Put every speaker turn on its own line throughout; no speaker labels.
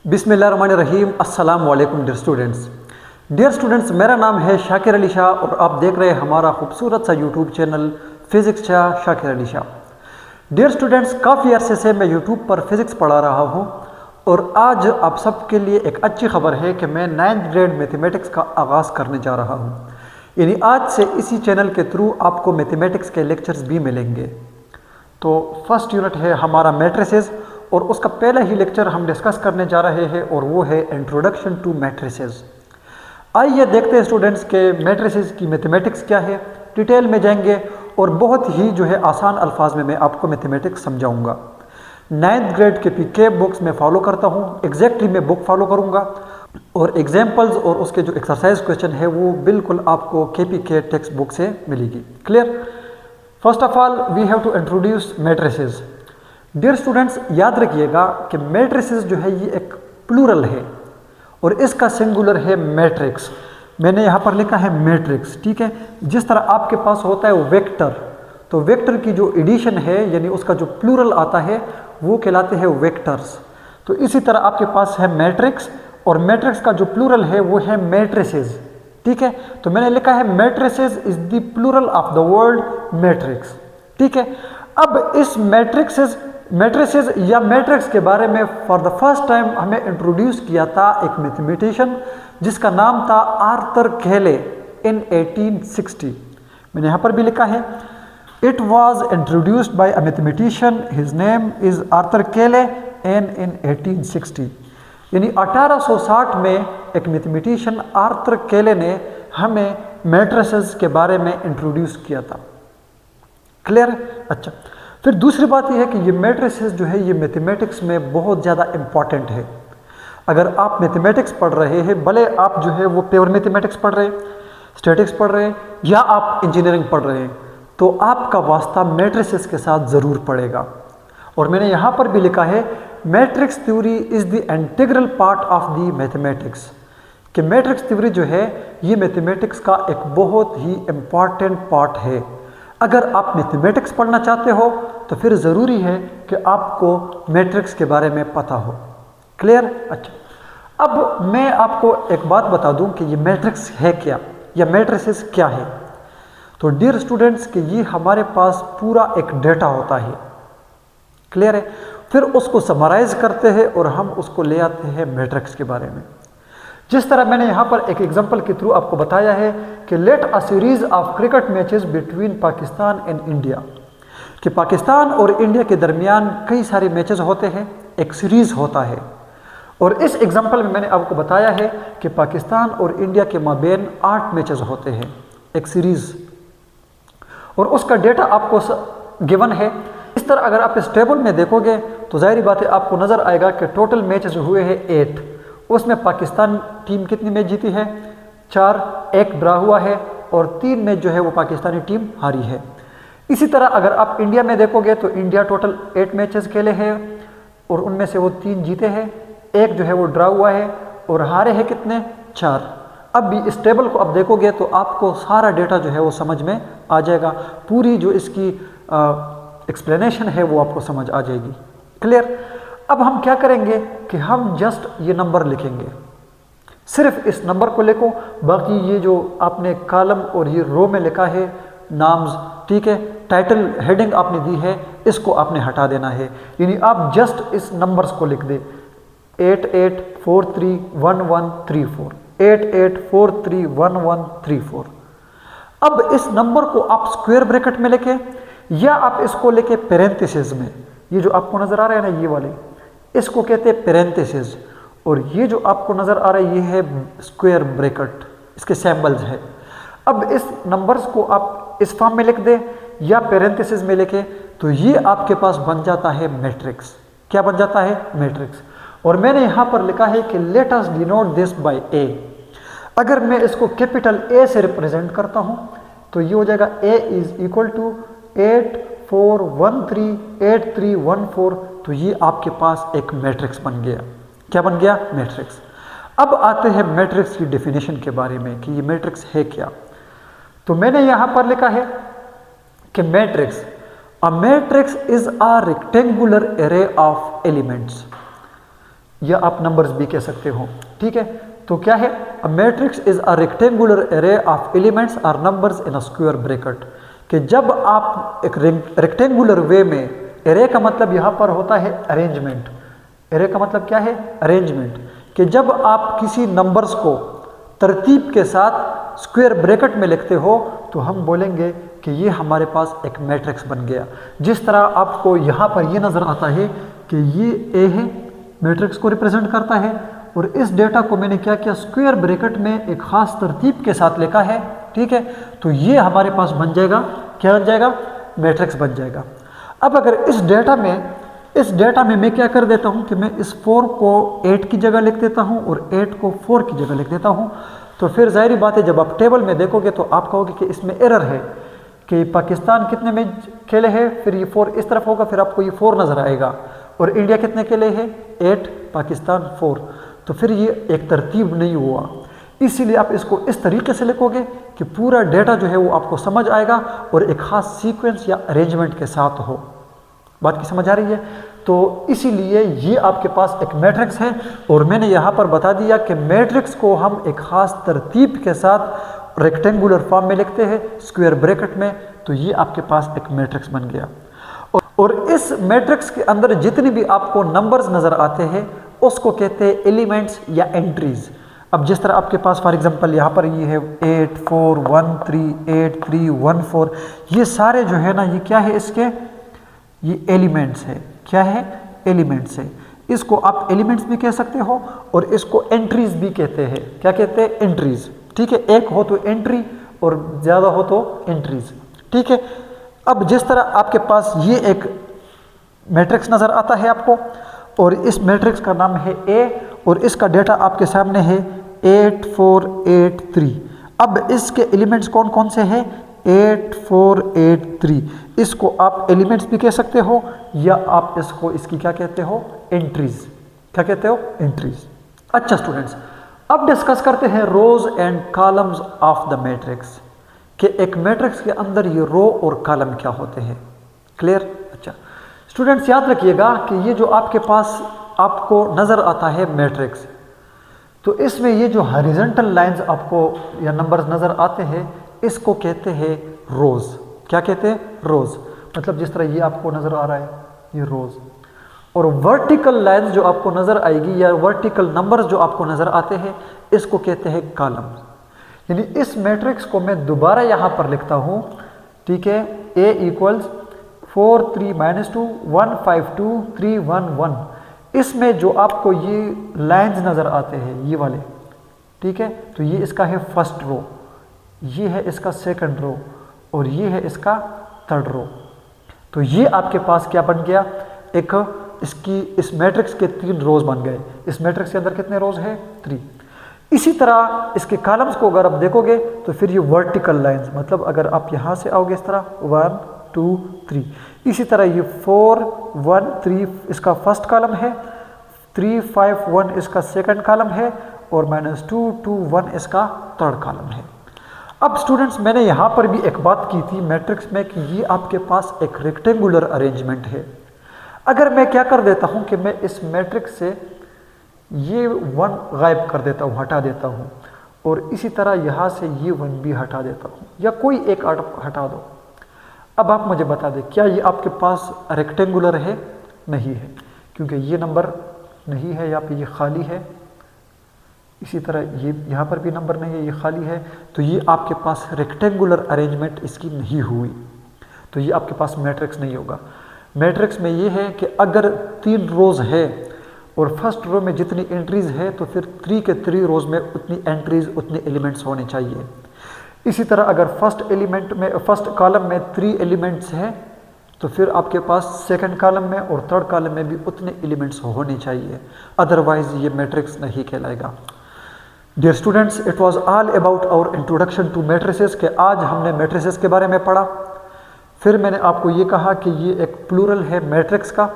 बिस्मिल्लाहिर्रहमानिर्रहीम। अस्सलाम वालेकुम डियर स्टूडेंट्स, मेरा नाम है शाकिर अली शाह और आप देख रहे हैं हमारा खूबसूरत सा YouTube channel physics Shah Shakir Ali Shah. Dear students, काफ़ी अरसे से मैं यूट्यूब पर फिज़िक्स पढ़ा रहा हूँ और आज आप सबके लिए एक अच्छी खबर है कि मैं 9th ग्रेड मैथमेटिक्स का आगाज़ करने जा रहा हूँ। यानी आज से इसी चैनल के थ्रू आपको मैथमेटिक्स के लेक्चर्स भी मिलेंगे। तो फर्स्ट यूनिट है हमारा मैट्रिसेस और उसका पहला ही लेक्चर हम डिस्कस करने जा रहे हैं और वो है इंट्रोडक्शन टू मैट्रिसेस। आइए देखते हैं स्टूडेंट्स के मैट्रिसेस की मैथमेटिक्स क्या है, डिटेल में जाएंगे और बहुत ही आसान अल्फाज में मैं आपको मैथमेटिक्स समझाऊंगा। 9th ग्रेड के पीके बुक्स में फॉलो करता हूँ, एग्जैक्टली मैं बुक फॉलो करूँगा और एग्जाम्पल्स और उसके जो एक्सरसाइज क्वेश्चन है वो बिल्कुल आपको केपीके टेक्स्ट बुक से मिलेगी। Clear? First of all we have to introduce matrices. Dear students, याद रखिएगा कि मैट्रिसेस जो है ये एक प्लूरल है और इसका सिंगुलर है मैट्रिक्स। मैंने यहाँ पर लिखा है मैट्रिक्स, ठीक है। जिस तरह आपके पास होता है वेक्टर, तो वेक्टर की जो एडिशन है यानी उसका जो प्लूरल आता है वो कहलाते हैं वेक्टर्स। तो इसी तरह आपके पास है मैट्रिक्स और मैट्रिक्स का जो प्लूरल है वो है मैट्रिसेस, ठीक है। तो मैंने लिखा है matrices is the plural of the word matrix, ठीक है। अब इस मैट्रिसेस या मैट्रिक्स के बारे में फॉर द फर्स्ट टाइम हमें इंट्रोड्यूस किया था एक मैथमेटिशियन जिसका नाम था आर्थर केले इन 1860। मैंने यहाँ पर भी लिखा है it was introduced by a mathematician, his name is Arthur केले इन 1860। यानी 1860 में एक मैथमेटिशियन आर्थर केले ने हमें मैट्रिसेस के बारे में इंट्रोड्यूस किया था। क्लियर? अच्छा, फिर दूसरी बात यह है कि ये मैट्रिसेस जो है ये मैथमेटिक्स में बहुत ज़्यादा इम्पॉर्टेंट है। अगर आप मैथमेटिक्स पढ़ रहे हैं, भले आप जो है वो प्योर मैथमेटिक्स पढ़ रहे हैं, स्टैटिक्स पढ़ रहे हैं या आप इंजीनियरिंग पढ़ रहे हैं, तो आपका वास्ता मैट्रिसेस के साथ ज़रूर पड़ेगा। और मैंने यहाँ पर भी लिखा है matrix theory is the integral part of the mathematics, कि मैट्रिक्स थ्योरी जो है ये मैथमेटिक्स का एक बहुत ही इम्पॉर्टेंट पार्ट है। अगर आप मैथमेटिक्स पढ़ना चाहते हो तो फिर ज़रूरी है कि आपको मैट्रिक्स के बारे में पता हो। क्लियर? अच्छा, अब मैं आपको एक बात बता दूं कि ये मैट्रिक्स है क्या या मैट्रिसेस क्या है। तो डियर स्टूडेंट्स कि ये हमारे पास पूरा एक डेटा होता है। क्लियर है? फिर उसको समराइज करते हैं और हम उसको ले आते हैं मैट्रिक्स के बारे में। जिस तरह मैंने यहाँ पर एक एग्जांपल के थ्रू आपको बताया है कि let a series of cricket matches between Pakistan and India, कि पाकिस्तान और इंडिया के दरमियान कई सारे मैचेस होते हैं, एक सीरीज़ होता है। और इस एग्जांपल में मैंने आपको बताया है कि पाकिस्तान और इंडिया के माबेन 8 मैचेस होते हैं, एक सीरीज़, और उसका डेटा आपको गिवन है। इस तरह अगर आप इस टेबल में देखोगे तो जाहिर बात है आपको नज़र आएगा कि टोटल मैचेस हुए हैं 8। उसमें पाकिस्तान टीम कितनी मैच जीती है? 4, 1 ड्रा हुआ है और 3 मैच जो है वो पाकिस्तानी टीम हारी है। इसी तरह अगर आप इंडिया में देखोगे तो इंडिया टोटल 8 मैचेस खेले हैं और उनमें से वो 3 जीते हैं, 1 जो है वो ड्रा हुआ है और हारे हैं कितने? 4। अब भी इस टेबल को आप देखोगे तो आपको सारा डेटा जो है वो समझ में आ जाएगा, पूरी जो इसकी एक्सप्लेनेशन है वो आपको समझ आ जाएगी। क्लियर? अब हम क्या करेंगे कि हम जस्ट ये नंबर लिखेंगे, सिर्फ इस नंबर को लिखो, बाकी ये जो आपने कॉलम और ये रो में लिखा है नाम्स, ठीक है, टाइटल हेडिंग आपने दी है, इसको आपने हटा देना है। यानी आप जस्ट इस नंबर्स को लिख दे 88431134, 88431134। अब इस नंबर को आप स्क्वायर ब्रैकेट में लेके या आप इसको लेके पैरेंथेसिस में, ये जो आपको नज़र आ रहा है ना ये वाले, इसको कहते हैं पैरेंथेसिस, और ये जो आपको नज़र आ रहा है ये है स्क्वायर ब्रैकेट, इसके सिंबल्स है। अब इस नंबर्स को आप इस फॉर्म में लिख दें या पैरेंथेसिस में लिखे तो ये आपके पास बन जाता है मैट्रिक्स। क्या बन जाता है? मैट्रिक्स। और मैंने यहाँ पर लिखा है कि let us denote this by A. अगर मैं इसको कैपिटल ए से रिप्रेजेंट करता हूँ तो ये हो जाएगा ए इज इक्वल टू 84138314। तो ये आपके पास एक मैट्रिक्स बन गया। क्या बन गया? मैट्रिक्स। अब आते हैं मैट्रिक्स की डेफिनेशन के बारे में कि ये मैट्रिक्स है क्या। तो मैंने यहाँ पर लिखा है कि matrix, a matrix is a rectangular array of elements. या आप नंबर्स भी कह सकते हो। ठीक है, तो क्या है, a matrix is a rectangular array of elements or numbers in a square bracket. कि जब आप एक रेक्टेंगुलर वे में, एरे का मतलब यहाँ पर होता है अरेंजमेंट, एरे का मतलब क्या है, अरेंजमेंट, कि जब आप किसी नंबर्स को तरतीब के साथ स्क्वायर ब्रैकेट में लिखते हो तो हम बोलेंगे कि ये हमारे पास एक मैट्रिक्स बन गया। जिस तरह आपको यहाँ पर ये नज़र आता है कि ये ए है, मैट्रिक्स को रिप्रेजेंट करता है, और इस डेटा को मैंने क्या किया, स्क्वायर ब्रैकेट में एक ख़ास तरतीब के साथ लिखा है। ठीक है, तो ये हमारे पास बन जाएगा, क्या बन जाएगा, मैट्रिक्स बन जाएगा। अब अगर इस डेटा में मैं क्या कर देता हूँ कि मैं इस 4 को 8 की जगह लिख देता हूँ और 8 को 4 की जगह लिख देता हूँ, तो फिर जाहिर बात है जब आप टेबल में देखोगे तो आप कहोगे कि इसमें एरर है कि पाकिस्तान कितने मैच खेले हैं, फिर ये 4 इस तरफ होगा, फिर आपको ये 4 नज़र आएगा, और इंडिया कितने खेले हैं, 8, पाकिस्तान 4, तो फिर ये एक तरतीब नहीं हुआ। इसीलिए आप इसको इस तरीके से लिखोगे कि पूरा डेटा जो है वो आपको समझ आएगा और एक ख़ास सीक्वेंस या अरेंजमेंट के साथ हो। बात की समझ आ रही है? तो इसीलिए ये आपके पास एक मैट्रिक्स है, और मैंने यहाँ पर बता दिया कि मैट्रिक्स को हम एक ख़ास तरतीब के साथ रेक्टेंगुलर फॉर्म में लिखते हैं, स्क्वायर ब्रैकेट में, तो ये आपके पास एक मैट्रिक्स बन गया। और इस मैट्रिक्स के अंदर जितनी भी आपको नंबर्स नज़र आते हैं उसको कहते हैं एलिमेंट्स या एंट्रीज। अब जिस तरह आपके पास फॉर एग्जांपल यहाँ पर ये है 8 4 1 3 8 3 1 4, ये सारे जो है ना, ये क्या है, इसके ये एलिमेंट्स है। क्या है, एलिमेंट्स है। इसको आप एलिमेंट्स भी कह सकते हो और इसको एंट्रीज भी कहते हैं। क्या कहते हैं, एंट्रीज। ठीक है, एक हो तो एंट्री और ज़्यादा हो तो एंट्रीज। ठीक है, अब जिस तरह आपके पास ये एक मैट्रिक्स नज़र आता है आपको, और इस मैट्रिक्स का नाम है ए, और इसका डेटा आपके सामने है 8 4 8 3। अब इसके एलिमेंट्स कौन कौन से हैं, 8 4 8 3। इसको आप एलिमेंट्स भी कह सकते हो या आप इसको, इसकी क्या कहते हो, एंट्रीज। क्या कहते हो, एंट्रीज। अच्छा स्टूडेंट्स, अब डिस्कस करते हैं rows and columns of the matrix, कि एक मैट्रिक्स के अंदर ये रो और कॉलम क्या होते हैं। क्लियर? अच्छा स्टूडेंट्स, याद रखिएगा कि ये जो आपके पास आपको नज़र आता है मैट्रिक्स, तो इसमें ये जो हॉरिजॉन्टल लाइंस आपको या नंबर्स नज़र आते हैं, इसको कहते हैं रोज़। क्या कहते हैं, रोज़। मतलब जिस तरह ये आपको नज़र आ रहा है, ये रोज़। और वर्टिकल लाइंस जो आपको नज़र आएगी या वर्टिकल नंबर्स जो आपको नज़र आते हैं, इसको कहते हैं कॉलम्स। यानी इस मैट्रिक्स को मैं दोबारा यहाँ पर लिखता हूँ। ठीक है, A = 4 3 -2 1 5 2 3 1 1। इसमें जो आपको ये लाइंस नज़र आते हैं, ये वाले, ठीक है, तो ये इसका है फर्स्ट रो, ये है इसका सेकंड रो, और ये है इसका थर्ड रो। तो ये आपके पास क्या बन गया, एक इसकी इस मैट्रिक्स के 3 रोज बन गए। इस मैट्रिक्स के अंदर कितने रोज है, 3। इसी तरह इसके कॉलम्स को अगर आप देखोगे तो फिर ये वर्टिकल लाइंस, मतलब अगर आप यहाँ से आओगे इस तरह 1 2 3, इसी तरह ये 4 1 3 इसका फर्स्ट कॉलम है, 3 5 1 इसका सेकंड कॉलम है, और -2 2 1 इसका थर्ड कॉलम है। अब स्टूडेंट्स, मैंने यहाँ पर भी एक बात की थी मैट्रिक्स में कि ये आपके पास एक रेक्टेंगुलर अरेंजमेंट है। अगर मैं क्या कर देता हूँ कि मैं इस मैट्रिक्स से ये 1 गायब कर देता हूँ, हटा देता हूँ, और इसी तरह यहाँ से ये 1 भी हटा देता हूँ, या कोई एक हटा दो। अब आप मुझे बता दें, क्या ये आपके पास रेक्टेंगुलर है? नहीं है, क्योंकि ये नंबर नहीं है, यहाँ पे ये खाली है। इसी तरह ये यहाँ पर भी नंबर नहीं है, ये खाली है। तो ये आपके पास रेक्टेंगुलर अरेंजमेंट इसकी नहीं हुई, तो ये आपके पास मैट्रिक्स नहीं होगा। मैट्रिक्स में ये है कि अगर 3 रोज़ है और फर्स्ट रो में जितनी एंट्रीज है, तो फिर 3 के 3 रोज़ में उतनी एंट्रीज, उतने एलिमेंट्स होने चाहिए। इसी तरह अगर फर्स्ट कॉलम में 3 एलिमेंट्स हैं, तो फिर आपके पास सेकंड कॉलम में और थर्ड कॉलम में भी उतने एलिमेंट्स होने चाहिए, अदरवाइज ये मैट्रिक्स नहीं कहलाएगा। Dear students, it was all about our introduction to matrices, के आज हमने मैट्रिसेस के बारे में पढ़ा। फिर मैंने आपको ये कहा कि ये एक प्लूरल है मैट्रिक्स का,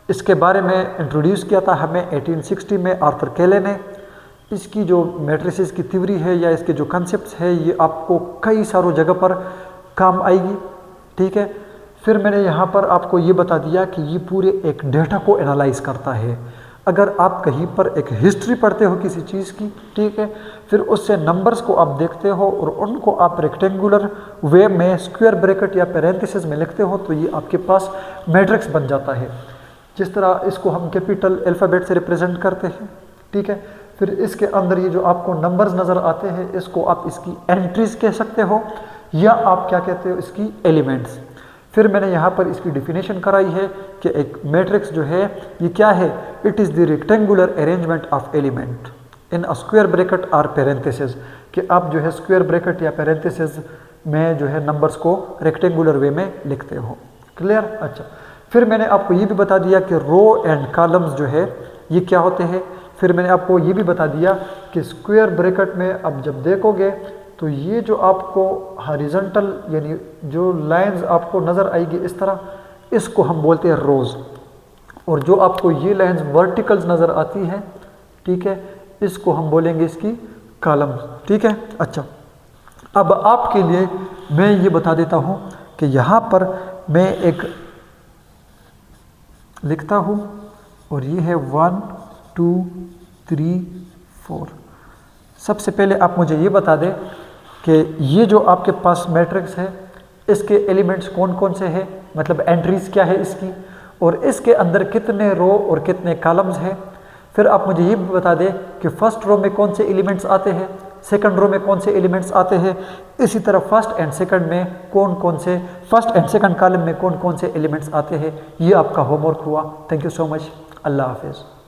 इसके बारे में इंट्रोड्यूस किया था हमें 1860 में आर्थर केले ने। इसकी जो मैट्रिसेस की थ्योरी है या इसके जो कंसेप्ट्स है, ये आपको कई सारों जगह पर काम आएगी। ठीक है, फिर मैंने यहाँ पर आपको ये बता दिया कि ये पूरे एक डेटा को एनालाइज करता है। अगर आप कहीं पर एक हिस्ट्री पढ़ते हो किसी चीज़ की, ठीक है, फिर उससे नंबर्स को आप देखते हो और उनको आप रेक्टेंगुलर वे में स्क्वायर ब्रैकेट या पैरेंथेसिस में लिखते हो, तो ये आपके पास मैट्रिक्स बन जाता है। जिस तरह इसको हम कैपिटल अल्फ़ाबेट से रिप्रेजेंट करते हैं, ठीक है। फिर इसके अंदर ये जो आपको नंबर्स नज़र आते हैं, इसको आप इसकी एंट्रीज कह सकते हो या आप क्या कहते हो, इसकी एलिमेंट्स। फिर मैंने यहाँ पर इसकी डिफिनेशन कराई है कि एक मैट्रिक्स जो है ये क्या है, it is the rectangular arrangement of element in a square bracket और पैरेंथेसिस, कि आप जो है स्क्वायर ब्रैकेट या पैरेंथेसिस में जो है नंबर्स को रेक्टेंगुलर वे में लिखते हो। क्लियर? अच्छा, फिर मैंने आपको ये भी बता दिया कि रो एंड कॉलम्स जो है ये क्या होते हैं। फिर मैंने आपको ये भी बता दिया कि स्क्वायर ब्रैकेट में अब जब देखोगे तो ये जो आपको हॉरिजॉन्टल यानी जो लाइंस आपको नज़र आएगी इस तरह, इसको हम बोलते हैं रोज़, और जो आपको ये लाइंस वर्टिकल्स नज़र आती है, ठीक है, इसको हम बोलेंगे इसकी कॉलम्स। ठीक है। अच्छा, अब आपके लिए मैं ये बता देता हूँ कि यहाँ पर मैं एक लिखता हूँ और ये है 1 2 3 4। सबसे पहले आप मुझे ये बता दें कि ये जो आपके पास मैट्रिक्स है इसके एलिमेंट्स कौन कौन से हैं, मतलब एंट्रीज क्या है इसकी, और इसके अंदर कितने रो और कितने कॉलम्स हैं। फिर आप मुझे ये भी बता दें कि फर्स्ट रो में कौन से एलिमेंट्स आते हैं, सेकंड रो में कौन से एलिमेंट्स आते हैं, इसी तरह फर्स्ट एंड सेकंड में कौन से फर्स्ट एंड सेकंड कॉलम में कौन कौन से एलिमेंट्स आते हैं। ये आपका होमवर्क हुआ। Thank you so much. अल्लाह हाफिज़।